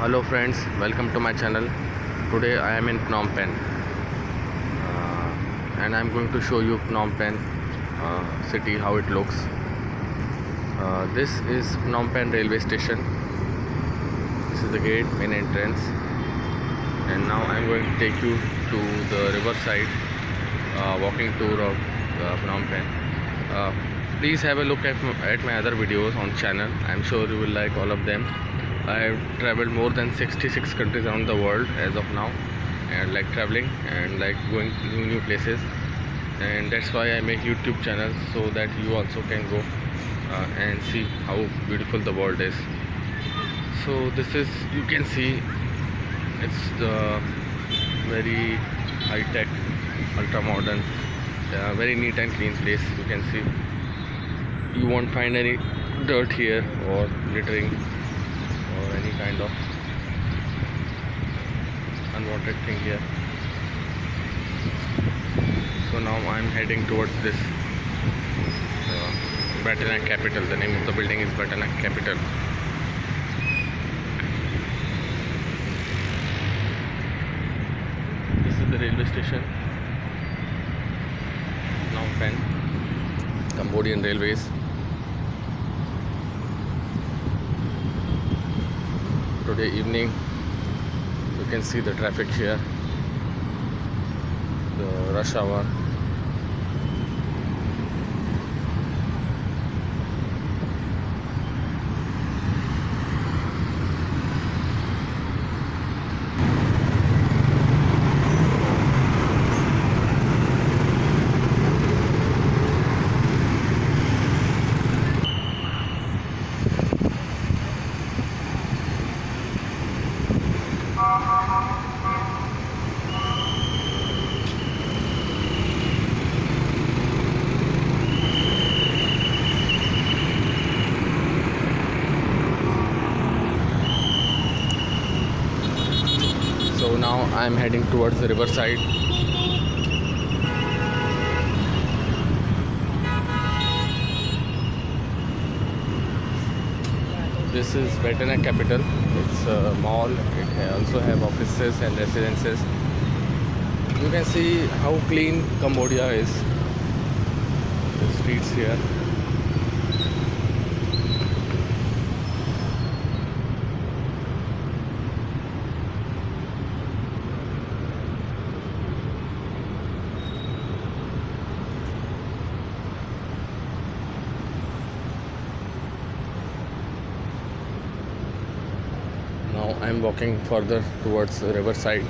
Hello friends, welcome to my channel. Today I am in Phnom Penh and I am going to show you Phnom Penh city, how it looks. This is Phnom Penh railway station. This is the gate, main entrance, and now I am going to take you to the riverside walking tour of Phnom Penh. Please have a look at my other videos on channel. I am sure you will like all of them. I have traveled more than 66 countries around the world as of now, and like traveling and like going to new places, and that's why I make YouTube channel, so that you also can go and see how beautiful the world is. So this is, you can see, it's the very high-tech, ultra-modern, very neat and clean place. You can see you won't find any dirt here or littering or any kind of unwanted thing here. So now I am heading towards this Batana Capital. The name of the building is Batana Capital. This is the railway station, Phnom Penh, Cambodian Railways. Today evening, you can see the traffic here, the rush hour. So now I am heading towards the riverside. This is Batana Capital. It's a mall. It also have offices and residences. You can see how clean Cambodia is. The streets here. Now I am walking further towards the riverside.